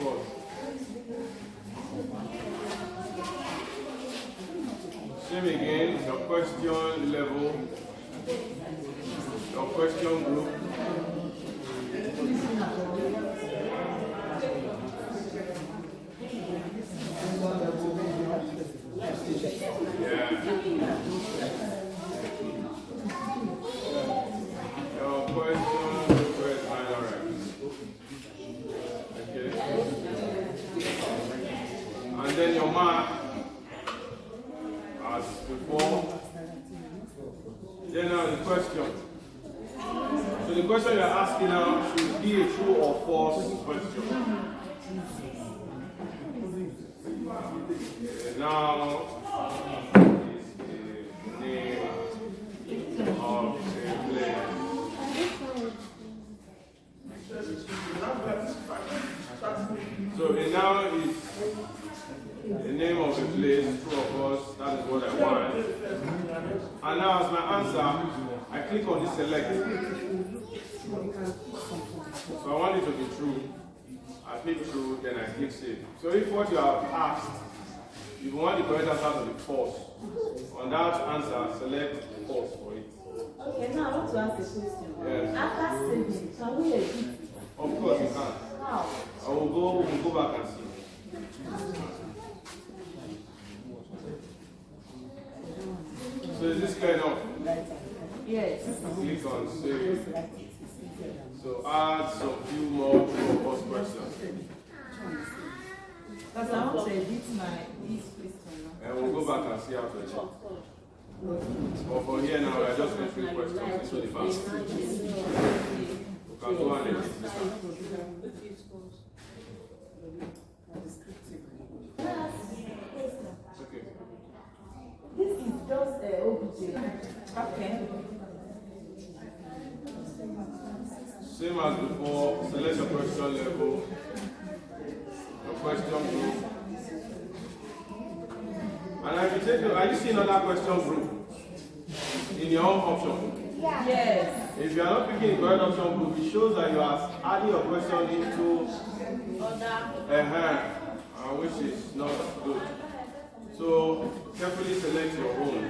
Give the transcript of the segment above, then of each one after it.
course. Same again, your question level, your question group. Yeah. Your question group is minor right. Okay. And then your mark as before. Then now the question. So the question you're asking now should be a true or false question. Now is the name of a place. So a noun is the name of a place, true or false, that is what I want. And now as my answer, I click on this select. So I want it to be true. I click true, then I click save. So if what you have asked, if you want the correct answer to be false, on that answer, select false for it. Okay, now I want to ask a question. Yes. After saving, can we edit? Of course you can. How? I will go back and see. So is this clear enough? Yes. Click on save. So add some few more true or false questions. Because I want to edit my this question. And we'll go back and see how to edit. But for here now, we are just entering questions into the box. We can go and edit this one. Okay. This is just OBJ. Okay. Same as before, select your question level, your question group. And if you take, are you seeing another question group in your own option? Yes. If you are not picking the correct option group, it shows that you are adding your question into which is not good. So carefully select your own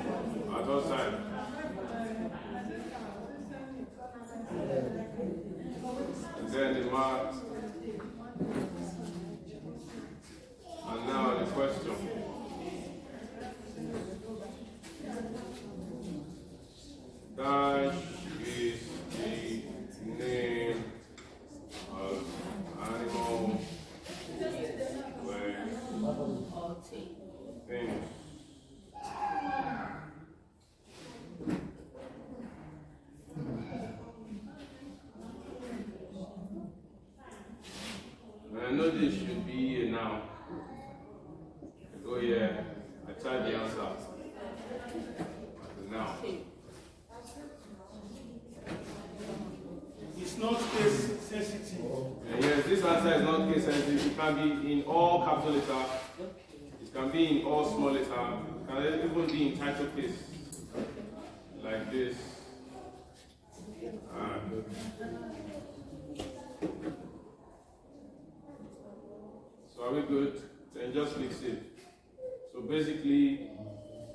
at all times. And then the mark. And now the question. Dash is the name of animal where things. And I know this should be a noun. I go here, I type the answer. Now. It's not case sensitive. Yes, this answer is not case sensitive. It can be in all capital letter. It can be in all small letter. It can even be in title case. Like this. So are we good? Then just click save. So basically,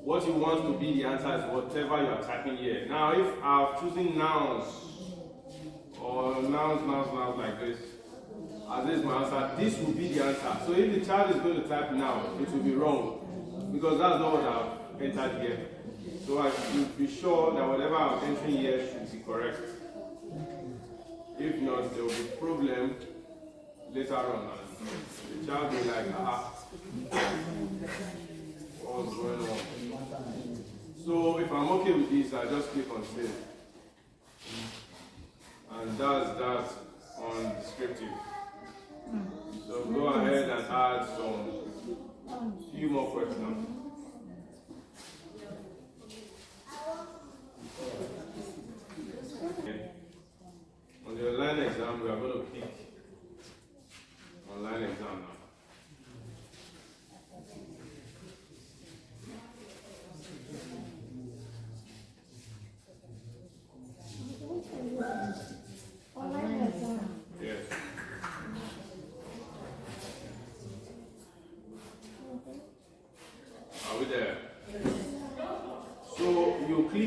what you want to be the answer is whatever you are typing here. Now, if I'm choosing nouns or nouns like this, as this is my answer, this will be the answer. So if the child is going to type now, it will be wrong because that's not what I've entered here. So I should be sure that whatever I'm entering here should be correct. If not, there will be a problem later on. The child will be like, what's going on? So if I'm okay with this, I just click on save. And that's that on descriptive. So go ahead and add some few more questions. Okay. On the online exam, we are going to pick online exam now. Yes.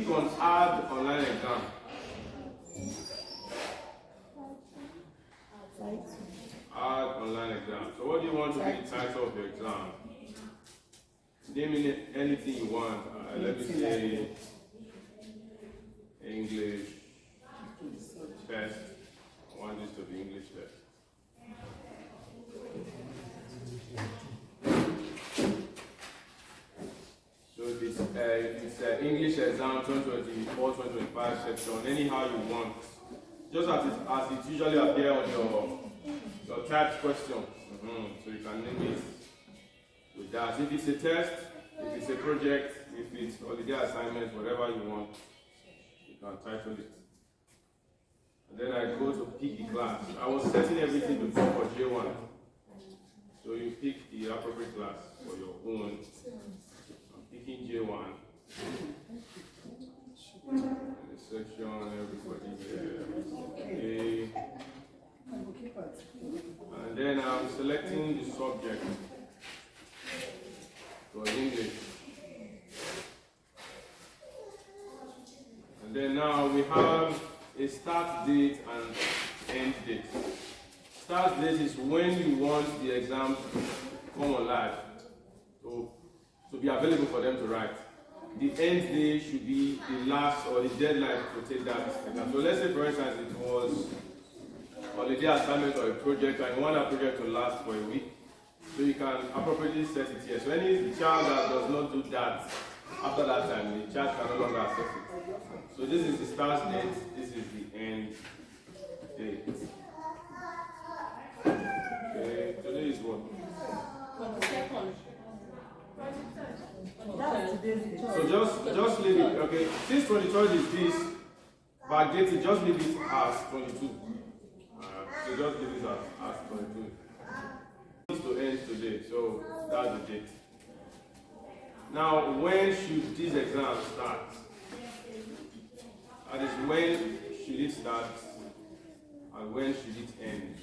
click on Add Online Exam. Add Online Exam. So what do you want to be the title of your exam? Name it anything you want. Let me say English test. I want this to be English test. So it's English exam 2024-2025 section, anyhow you want. Just as it usually appears on your typed question. So you can name it with that. If it's a test, if it's a project, if it's holiday assignment, whatever you want, you can title it. And then I go to pick the class. I was setting everything before for J1. So you pick the appropriate class for your own. I'm picking J1. The section, everybody there. Okay. And then I'm selecting the subject for English. And then now we have a start date and end date. Start date is when you want the exam to come on live, to be available for them to write. The end date should be the last or the deadline to take that exam. So let's say, for instance, it was holiday assignment or a project, and you want that project to last for a week. So you can appropriately set it here. So any child that does not do that after that time, the child can no longer access it. So this is the start date, this is the end date. Okay, today is what? So just leave it, okay? Since 23rd is this, backdate it, just leave it as 22. So just leave it as 22. To end today, so that's the date. Now, when should this exam start? That is, when should it start and when should it end?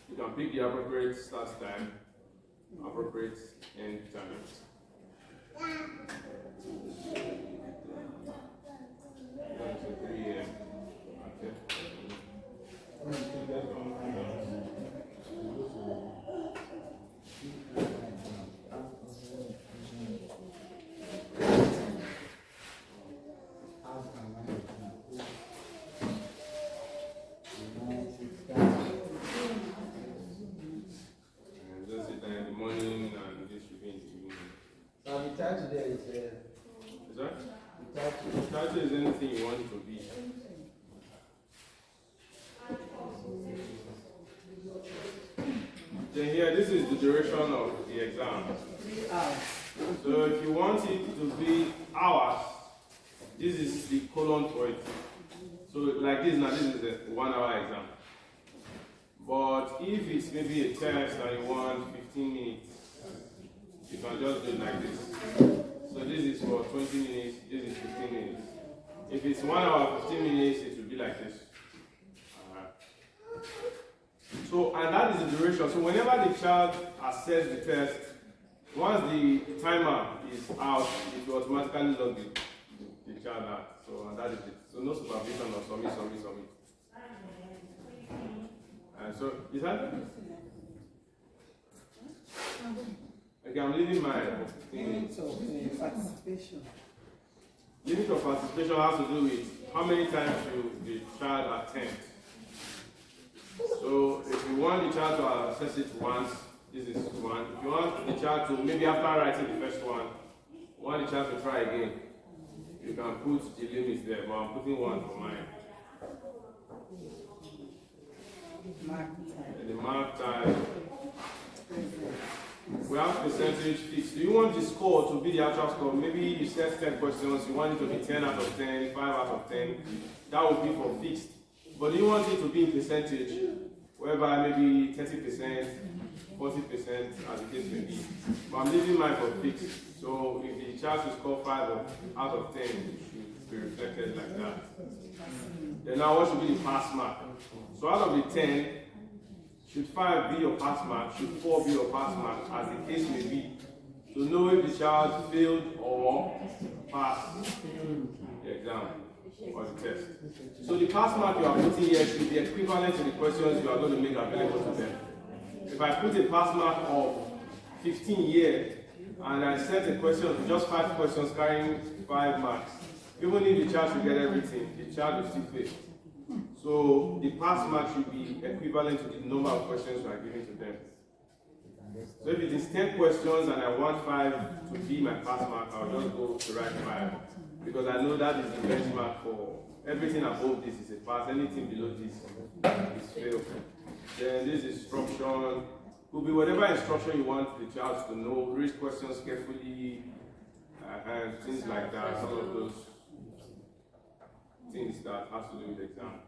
You can pick the appropriate start time, appropriate end time. 3 a.m. Okay. Just sit there in the morning and this should be in the evening. Now the title there is Is that? the Title is anything you want it to be. Then here, this is the duration of the exam. So if you want it to be hours, this is the colon for it. So like this now, this is a 1 hour exam. But if it's maybe a test and you want 15 minutes, you can just do it like this. So this is for 20 minutes, this is 15 minutes. If it's 1 hour, 15 minutes, it will be like this. So, and that is the duration. So whenever the child assesses the test, once the timer is out, it will automatically log the child out. So, and that is it. So no supervision or submit. And so, is that? Okay, I'm leaving my thing. participation. Limit of participation has to do with how many times should the child attend. So if you want the child to access it once, this is one. If you want the child to, maybe after writing the first one, you want the child to try again, you can put the limits there, but I'm putting one for mine. And the mark time. We have percentage fixed. Do you want the score to be the actual score? Maybe you set 10 questions, you want it to be 10 out of 10, 5 out of 10. That would be for fixed. But do you want it to be in percentage, whereby maybe 30%, 40%, as the case may be. But I'm leaving mine for fixed. So if the child should score 5 out of 10, it should be reflected like that. Then now what should be the pass mark? So out of the 10, should 5 be your pass mark? Should 4 be your pass mark? As the case may be. to know if the child failed or passed the exam or the test. So the pass mark you are putting here should be equivalent to the questions you are going to make available to them. If I put a pass mark of 15 here and I set a question of just 5 questions carrying 5 marks, even if the child should get everything, the child will still fail. So the pass mark should be equivalent to the number of questions you are giving to them. So if it is 10 questions and I want 5 to be my pass mark, I'll just go to write 5. Because I know that is the benchmark for everything above this is a pass, anything below this is fail. Then this instruction could be whatever instruction you want the child to know, read questions carefully, and things like that, some of those things that has to do with the exam.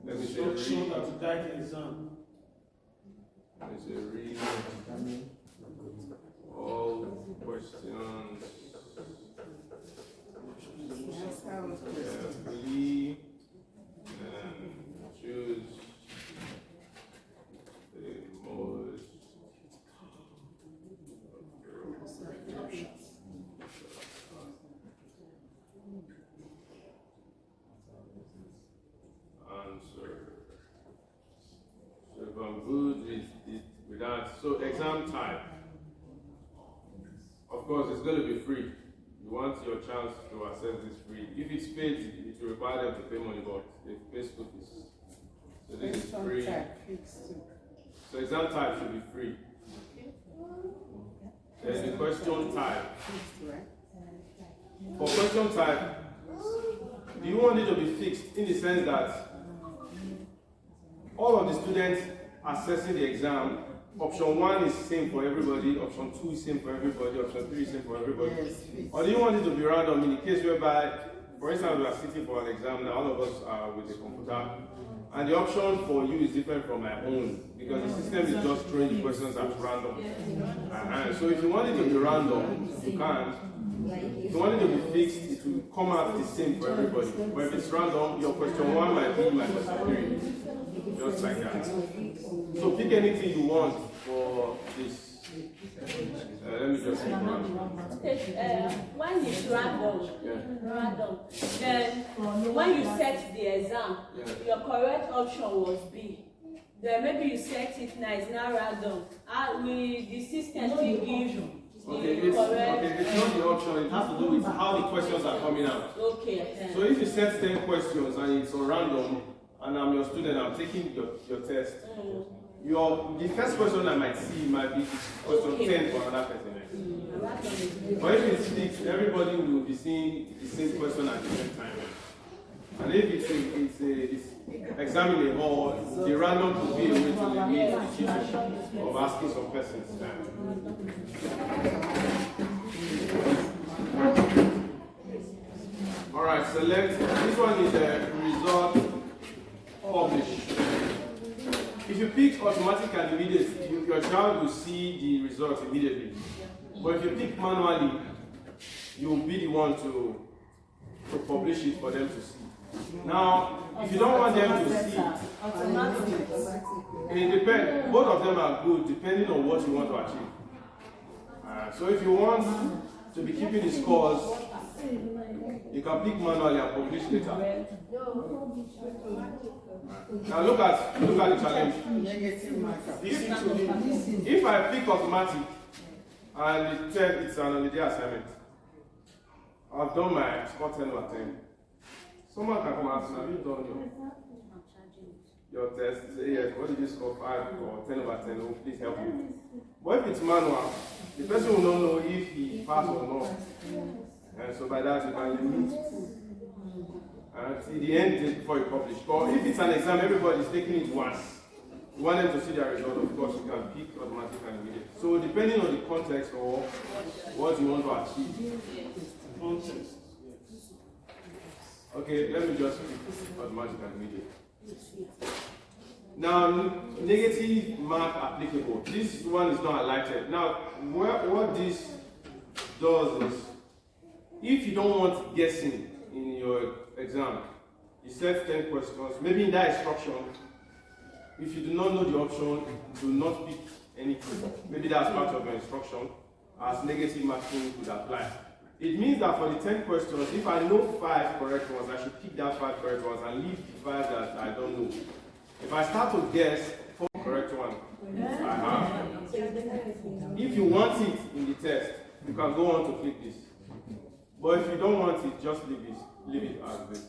Let me say Instruction read. to guide the exam. Let me say read all questions carefully and choose the most answer. So if I'm good with that, so exam type. Of course, it's going to be free. You want your chance to access this free. If it's paid, it will require them to pay money, but they pay school fees. So this is free. So exam type should be free. There's the question type. For question type, do you want it to be fixed in the sense that all of the students assessing the exam, option 1 is same for everybody, option 2 is same for everybody, option 3 is same for everybody? Or do you want it to be random in the case whereby, for instance, we are sitting for an exam now, all of us are with a computer, and the option for you is different from my own, because the system is just throwing the questions at random. So if you want it to be random, you can. If you want it to be fixed, it will come out the same for everybody. But if it's random, your question 1 might be my question 3. Just like that. So pick anything you want for this. Let me just see. When it's random, then when you set the exam, your correct option was B. Then maybe you set it now, it's now random. The system will give it's not the option, it has to do with how the questions are coming out. Okay. So if you set 10 questions and it's on random, and I'm your student, I'm taking your test, the first question I might see might be question 10 for another person. But if it's fixed, everybody will be seeing the same question at the same time. And if it's examining hall, the random could be a way to limit the cheating of asking some persons. Alright, select. This one is a result publish. If you pick automatic and immediate, your child will see the results immediately. But if you pick manually, you will be the one to publish it for them to see. Now, if you don't want them to see it depends. Both of them are good depending on what you want to achieve. So if you want to be keeping the scores, you can pick manually and publish later. Now look at the challenge. If I pick automatic and it said it's an holiday assignment, I've done my score 10 over 10. Someone can come and ask, have you done your test? Say yes, what did you score 5 or 10 over 10? Oh, please help me. But if it's manual, the person will not know if he passed or not. And so by that you can limit until the end before you publish. But if it's an exam, everybody is taking it once. You want them to see their result, of course, you can pick automatic and immediate. So depending on the context or what you want to achieve. Context. Okay, let me just pick automatic and immediate. Now, negative mark applicable. This one is not highlighted. Now, what this does is, if you don't want guessing in your exam, you set 10 questions. Maybe in that instruction, if you do not know the option, do not pick anything. Maybe that's part of your instruction. as negative marking could apply. It means that for the 10 questions, if I know 5 correct ones, I should pick that 5 correct ones and leave the 5 that I don't know. If I start to guess 4 correct ones, I have. If you want it in the test, you can go on to click this. But if you don't want it, just leave it as this.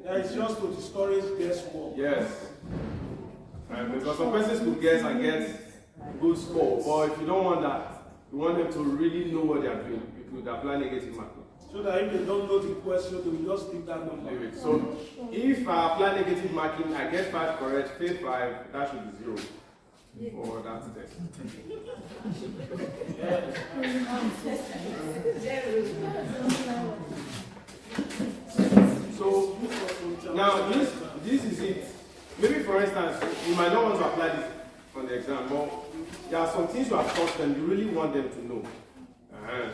Yeah, it's just to discourage guesswork. Yes. Because some persons could guess and get good score. But if you don't want that, you want them to really know what they are doing, you could apply negative marking. So that if they don't know the question, they will just leave that number. Leave it. So if I apply negative marking, I get 5 correct, fail 5, that should be 0. For that test. So now this is it. Maybe for instance, you might not want to apply this on the exam, but there are some things you have taught them, you really want them to know.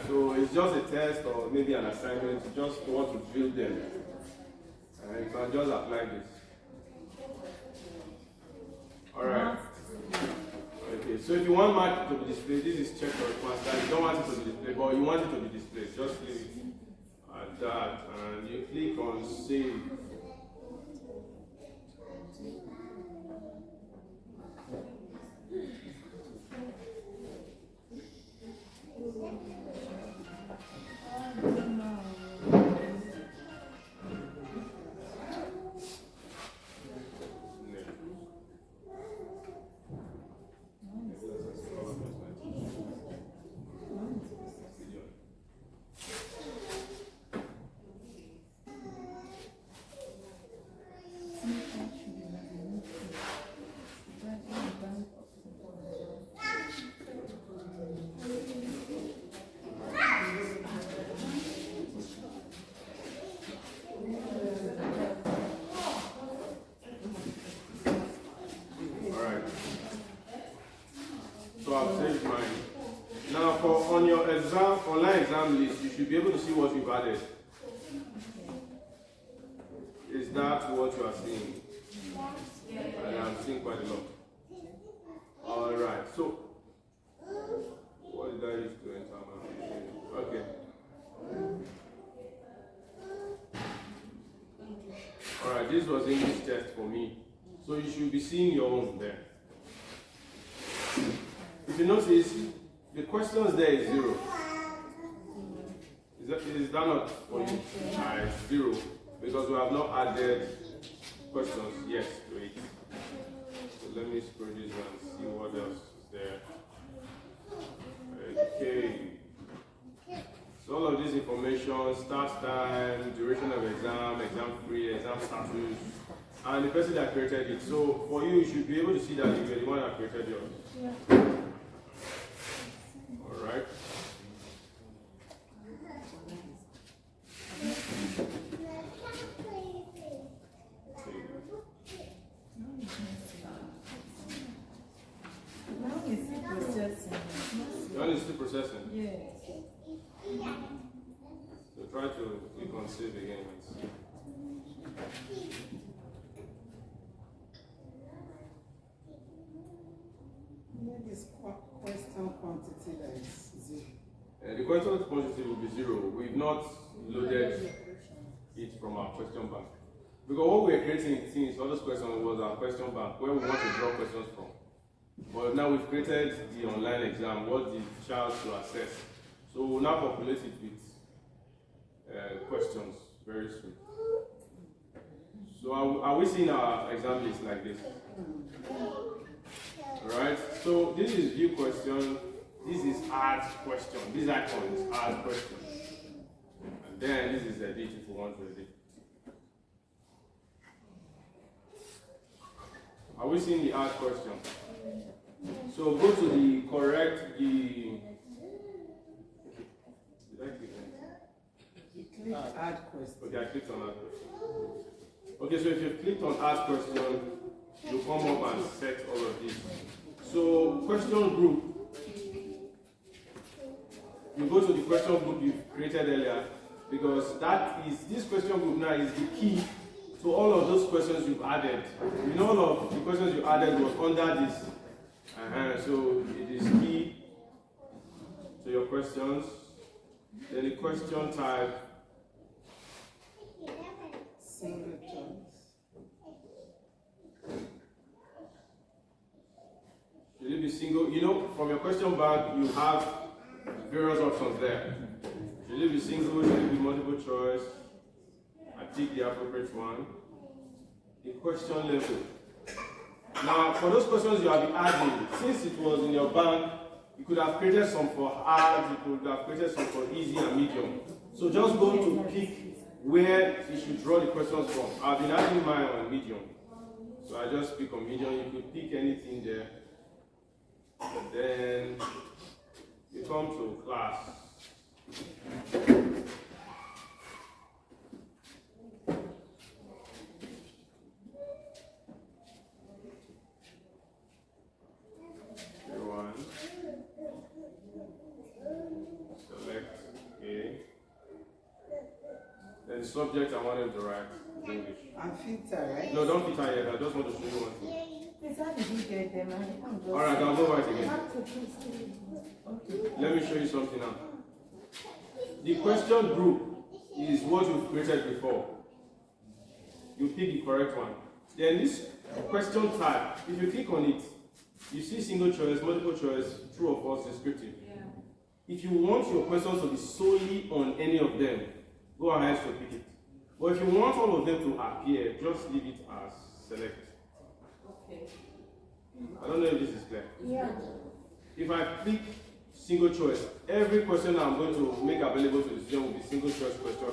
So it's just a test or maybe an assignment, you just want to drill them. You can just apply this. Alright. Okay, so if you want mark to be displayed, this is check or response time. You don't want it to be displayed, but you want it to be displayed. Just leave it at that, and you click on save. So I've saved mine. Now on your online exam list, you should be able to see what you've added. Is that what you are seeing? And I'm seeing quite a lot. Alright, so what did I use to enter my okay. Alright, this was English test for me. So you should be seeing your own there. If you notice, the questions there is 0. Is that not for you? It's 0 because we have not added questions yet to it. So let me scroll this and see what else is there. Okay. So all of this information, start time, duration of exam, exam free, exam status, and the person that created it. So for you, you should be able to see that you're the one that created yours. Yeah. Alright. Now it's still processing. Now it's still processing. Yes. So try to click on save again and see. This question quantity that is 0. The question quantity will be 0. We've not loaded it from our question bank. Because what we are creating since all those questions was our question bank where we want to draw questions from. But now we've created the online exam, what the child should assess. So we'll now populate it with questions very soon. So are we seeing our exam list like this? Alright, so this is view question, this is add question, this icon is add question. And then this is edit if we want to edit. Are we seeing the add question? So go to the correct, did I click on You click add question. Okay, I clicked on add question. Okay, so if you clicked on add question, you come up and set all of this. So question group, you go to the question group you created earlier because this question group now is the key to all of those questions you've added. You know, all of the questions you added was under this. So it is key to your questions. Then the question type, Single choice. should it be single? You know, from your question bank, you have various options there. Should it be single? Should it be multiple choice? I pick the appropriate one. The question level. Now, for those questions you have been adding, since it was in your bank, you could have created some for hard, you could have created some for easy and medium. So just go to pick where you should draw the questions from. I've been adding mine on medium. So I just pick on medium. You could pick anything there. And then you come to class. One. Select A. Then the subject I wanted to write is English. And filter, right? No, don't filter yet. I just want to show you one thing. Please, how did you get them? I'm just. Alright, I'll go right again. Okay. Let me show you something now. The question group is what you've created before. You pick the correct one. Then this question type, if you click on it, you see single choice, multiple choice, true or false, descriptive. Yeah. If you want your questions to be solely on any of them, go ahead to pick it. But if you want all of them to appear, just leave it as select. Okay. I don't know if this is clear. Yeah. If I pick single choice, every question I'm going to make available to the student will be single choice question,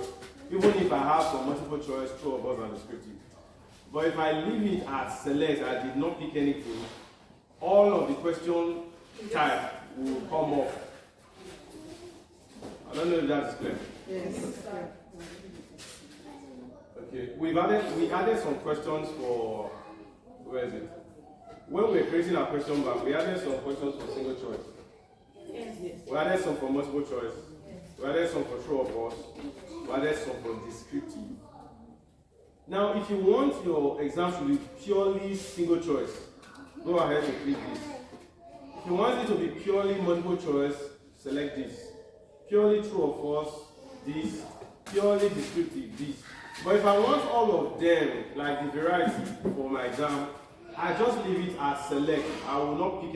even if I have some multiple choice, true or false, and descriptive. But if I leave it as select, I did not pick anything, all of the question type will come up. I don't know if that is clear. Yes. Okay, we added some questions for, where is it? When we were creating our question bank, we added some questions for single choice. Yes. We added some for multiple choice. We added some for true or false. We added some for descriptive. Now, if you want your exam to be purely single choice, go ahead and click this. If you want it to be purely multiple choice, select this. Purely true or false, this. Purely descriptive, this. But if I want all of them, like the variety for my exam, I just leave it as select. I will not pick